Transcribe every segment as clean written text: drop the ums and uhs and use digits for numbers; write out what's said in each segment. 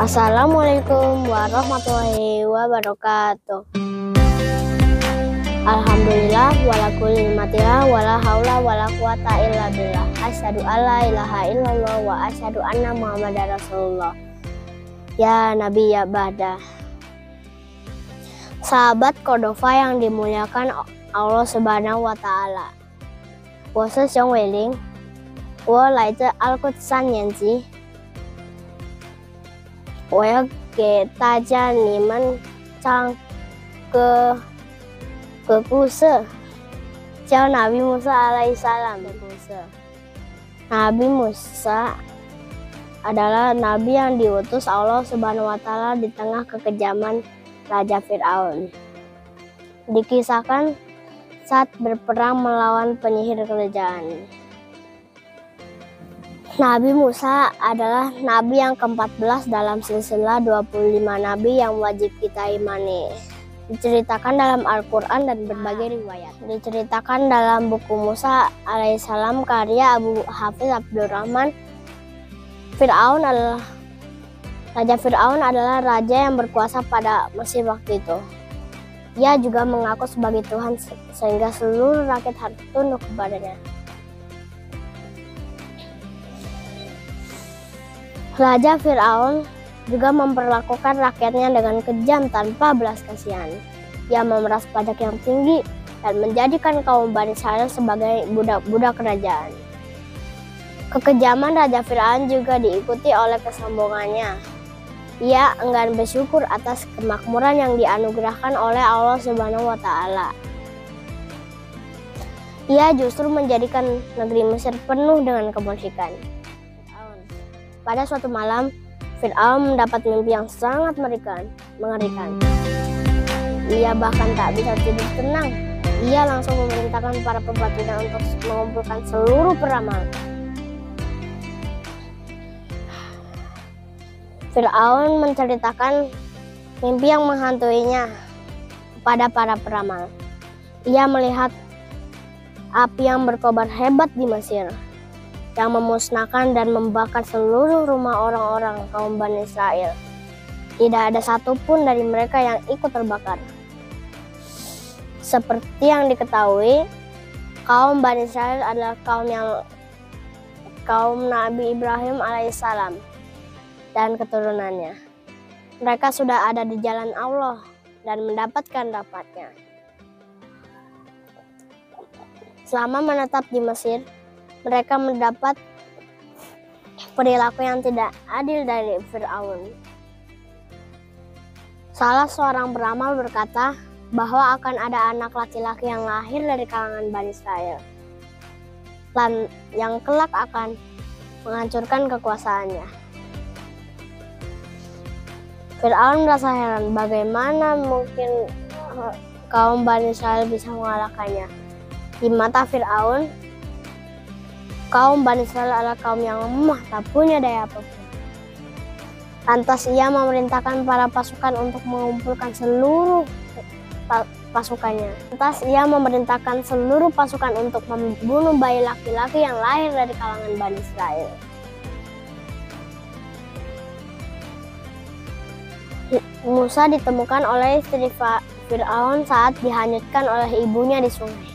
Assalamualaikum warahmatullahi wabarakatuh. Alhamdulillah wala kulli nikmatillah wala haula wala quwata illa billah. Asyhadu alla ilaha illallah wa asyhadu anna muhammadar rasulullah. Ya Nabi ya Bada. Sahabat Cordova yang dimuliakan Allah Subhanahu wa taala. 我是熊伟玲，我来自阿库3年级。我要给大家你们唱个故事，叫 Nabi Musa alaihissalam的故事。Nabi Musa adalah nabi yang diutus Allah Subhanahu wa taala di tengah kekejaman Raja Fir'aun. Dikisahkan saat berperang melawan penyihir kerajaan. Nabi Musa adalah nabi yang ke-14 dalam silsilah 25 nabi yang wajib kita imani. Diceritakan dalam Al-Quran dan berbagai riwayat. Diceritakan dalam buku Musa alaihissalam karya Abu Hafiz Abdurrahman. Raja Fir'aun adalah raja yang berkuasa pada Mesir waktu itu. Ia juga mengaku sebagai Tuhan sehingga seluruh rakyat harus tunduk kepadanya. Raja Fir'aun juga memperlakukan rakyatnya dengan kejam tanpa belas kasihan. Ia memeras pajak yang tinggi dan menjadikan kaum Bani Israil sebagai budak-budak kerajaan. Kekejaman Raja Fir'aun juga diikuti oleh kesombongannya. Ia enggan bersyukur atas kemakmuran yang dianugerahkan oleh Allah Subhanahu wa taala. Ia justru menjadikan negeri Mesir penuh dengan kemusyrikan. Pada suatu malam, Fir'aun mendapat mimpi yang sangat mengerikan. Ia bahkan tak bisa tidur tenang. Ia langsung memerintahkan para pembantunya untuk mengumpulkan seluruh peramal. Fir'aun menceritakan mimpi yang menghantuinya kepada para peramal. Ia melihat api yang berkobar hebat di Mesir, yang memusnahkan dan membakar seluruh rumah orang-orang kaum Bani Israel. Tidak ada satupun dari mereka yang ikut terbakar. Seperti yang diketahui, kaum Bani Israel adalah kaum Nabi Ibrahim alaihissalam dan keturunannya. Mereka sudah ada di jalan Allah dan mendapatkan dapatnya. Selama menetap di Mesir, mereka mendapat perilaku yang tidak adil dari Fir'aun. Salah seorang peramal berkata bahwa akan ada anak laki-laki yang lahir dari kalangan Bani Israel, yang kelak akan menghancurkan kekuasaannya. Fir'aun merasa heran bagaimana mungkin kaum Bani Israel bisa mengalahkannya. Di mata Fir'aun, kaum Bani Israel adalah kaum yang lemah, tak punya daya apapun. Lantas ia memerintahkan para pasukan untuk mengumpulkan seluruh pasukannya. Untuk membunuh bayi laki-laki yang lahir dari kalangan Bani Israel. Musa ditemukan oleh istri Fir'aun saat dihanyutkan oleh ibunya di sungai.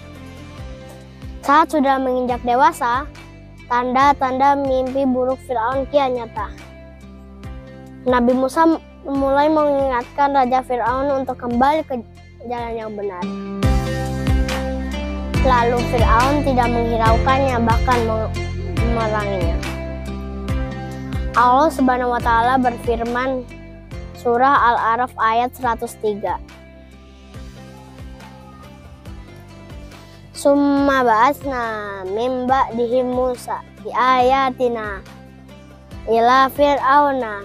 Saat sudah menginjak dewasa, tanda-tanda mimpi buruk Fir'aun kian nyata. Nabi Musa mulai mengingatkan Raja Fir'aun untuk kembali ke jalan yang benar. Lalu Fir'aun tidak menghiraukannya, bahkan memeranginya. Allah Subhanahu wa taala berfirman, Surah Al-A'raf ayat 103. Summa ba'asna min ba'dihi Musa bi ayatina ila fir'auna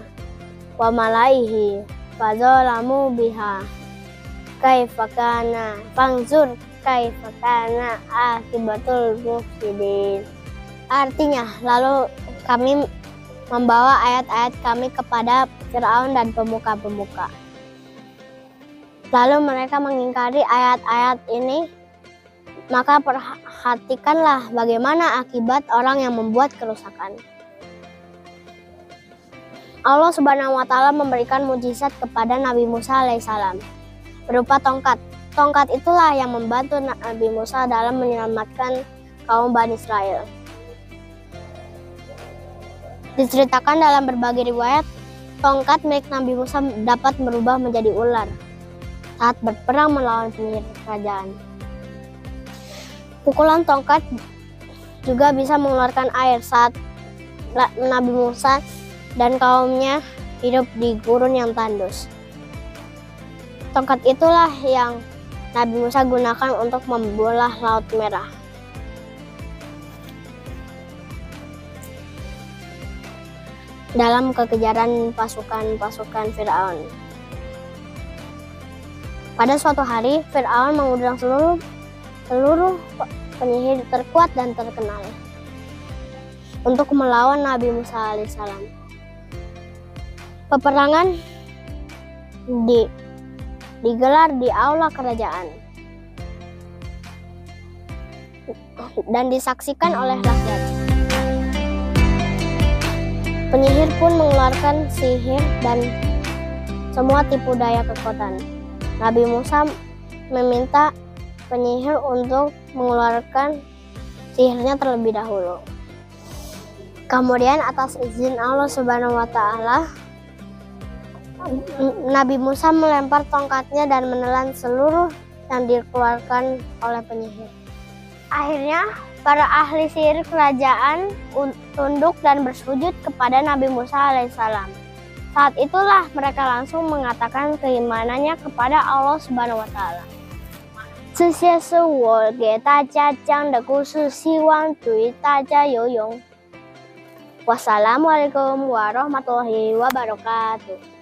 wa malaihi fadzalamu biha kaifa kana fanzur kaifa kana akibatul mufsidin. Artinya, lalu kami membawa ayat-ayat kami kepada Fir'aun dan pemuka-pemuka. Lalu mereka mengingkari ayat-ayat ini, maka perhatikanlah bagaimana akibat orang yang membuat kerusakan. Allah Subhanahu wa Ta'ala memberikan mujizat kepada Nabi Musa alaihissalam berupa tongkat. Tongkat itulah yang membantu Nabi Musa dalam menyelamatkan kaum Bani Israel. Diceritakan dalam berbagai riwayat, tongkat milik Nabi Musa dapat berubah menjadi ular saat berperang melawan penyihir kerajaan. Pukulan tongkat juga bisa mengeluarkan air saat Nabi Musa dan kaumnya hidup di gurun yang tandus. Tongkat itulah yang Nabi Musa gunakan untuk membelah Laut Merah. Dalam kekejaran pasukan Firaun. Pada suatu hari, Firaun mengundang seluruh penyihir terkuat dan terkenal untuk melawan Nabi Musa alaihissalam. Peperangan digelar di aula kerajaan dan disaksikan oleh rakyat. Penyihir pun mengeluarkan sihir dan semua tipu daya kekuatan. Nabi Musa meminta penyihir untuk mengeluarkan sihirnya terlebih dahulu. Kemudian atas izin Allah Subhanahu wa Ta'ala, Nabi Musa melempar tongkatnya dan menelan seluruh yang dikeluarkan oleh penyihir. Akhirnya, para ahli sihir kerajaan tunduk dan bersujud kepada Nabi Musa alaihissalam. Saat itulah mereka langsung mengatakan keimanannya kepada Allah Subhanahu wa Ta'ala. 这些是我给大家讲的故事，希望对大家有用。Wassalamualaikum warahmatullahi wabarakatuh.